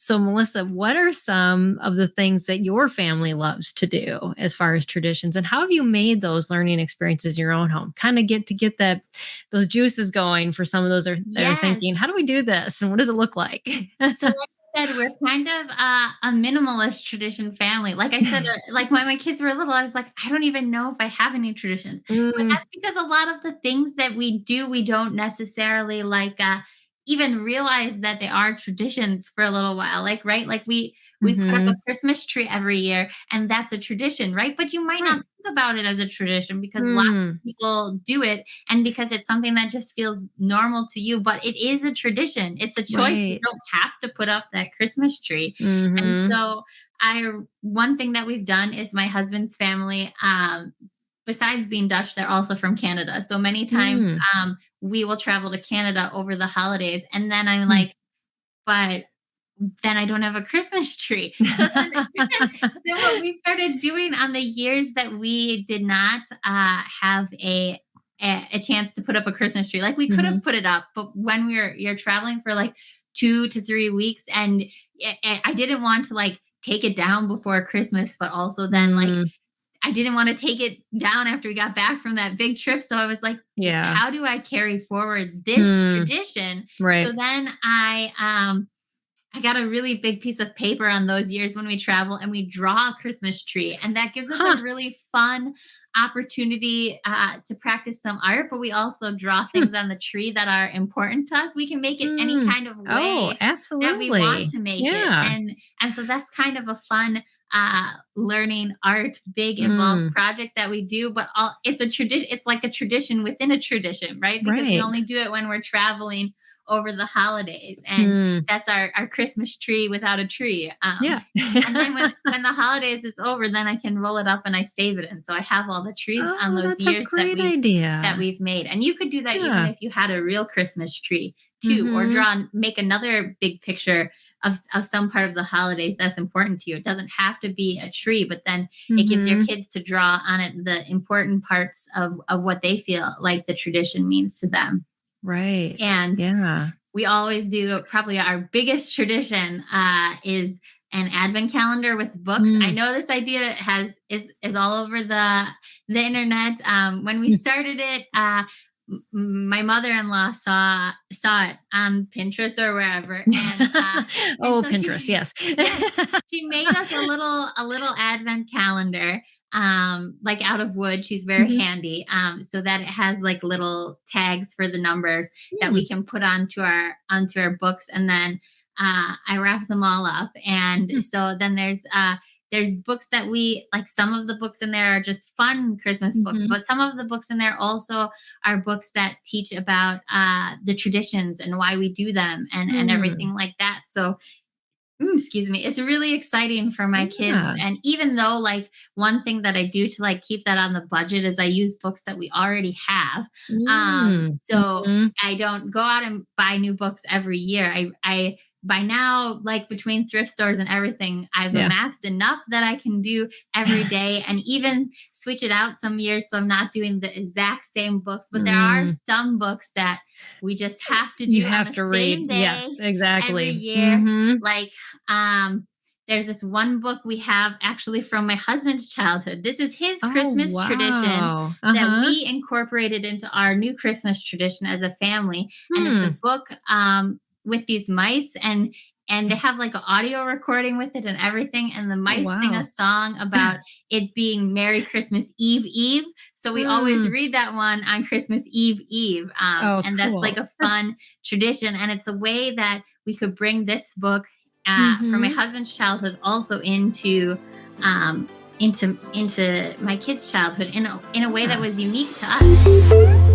So, Melissa, what are some of the things that your family loves to do as far as traditions, and how have you made those learning experiences in your own home? Kind of get those juices going for some of those that are Yes. thinking, how do we do this, and what does it look like? So like I said, we're kind of a minimalist tradition family. Like I said, like when my kids were little, I was like, I don't even know if I have any traditions. But Mm, that's because a lot of the things that we do, we don't necessarily like even realize that they are traditions for a little while. Like, right? Like we put up a mhm. Christmas tree every year, and that's a tradition, right? But you might not Right. think about it as a tradition because lots Mm, of people do it, and because it's something that just feels normal to you, but it is a tradition. It's a choice. You right. don't have to put up that Christmas tree. And Mhm. so I one thing that we've done is my husband's family, besides being Dutch, they're also from Canada. So many times Mm, we will travel to Canada over the holidays. And then I'm mm. like, but then I don't have a Christmas tree. So then, then what we started doing on the years that we did not have a chance to put up a Christmas tree, like we could have Mhm. put it up, but when you're traveling for like 2 to 3 weeks, and I didn't want to like take it down before Christmas, but also then like Mm, I didn't want to take it down after we got back from that big trip. So I was like, yeah. how do I carry forward this Mm, tradition? So right. then I got a really big piece of paper on those years when we travel, and we draw a Christmas tree. And that gives us a Huh. really fun opportunity to practice some art, but we also draw Hmm. things on the tree that are important to us. We can make it any Mm. kind of Oh, way that we want absolutely. to make it. Yeah. And so that's kind of a fun learning art, big involved Mm, project that we do, but it's a tradition. It's like a tradition within a tradition, right? Because we right. only do it when we're traveling over the holidays. And Mm, that's our Christmas tree without a tree. yeah. And then when the holidays is over, then I can roll it up and I save it. And so I have all the trees on Oh, those that's a years that great we've idea. made. And you could do that even Yeah. if you had a real Christmas tree too, or Mhm. make another big picture of some part of the holidays that's important to you. It doesn't have to be a tree, but then it gives your Mhm. kids to draw on it the important parts of what they feel like the tradition means to them. Right. And Yeah. we always do probably our biggest tradition is an advent calendar with books. I Mm. know this idea is all over the internet. When we started it, my mother-in-law saw it on Pinterest or wherever, and Oh, so Pinterest, she yes. yes, she made us a little advent calendar, like out of wood. She's very Mhm. handy, so that it has like little tags for the numbers that we Mm. can put onto our books, and then I wrap them all up. And Mm. so then there's books that we like. Some of the books in there are just fun Christmas books, Mhm. but some of the books in there also are books that teach about the traditions and why we do them, and Mm. everything like that. So excuse me, it's really exciting for my kids. Yeah. And even though like one thing that I do to like keep that on the budget is I use books that we already have. Mm. So Mhm. I don't go out and buy new books every year. I by now, like between thrift stores and everything, I've Yeah. amassed enough that I can do every day, and even switch it out some years so I'm not doing the exact same books. But there are Mm. some books that we just have to You do on have the to same read. day Yes, every exactly. year. Mhm. Like there's this one book we have actually from my husband's childhood. This is his Oh, Christmas tradition wow. that Uh-huh. we incorporated into our new Christmas tradition as a family. And it's a Hmm. book with these mice, and they have like an audio recording with it and everything. And the Oh, mice sing a wow. song about it being Merry Christmas Eve Eve. So we always Mm. read that one on Christmas Eve Eve. Oh, And that's like cool. a fun tradition. And it's a way that we could bring this book from my Mhm. husband's childhood also into my kids' childhood in a way that Yeah. was unique to us.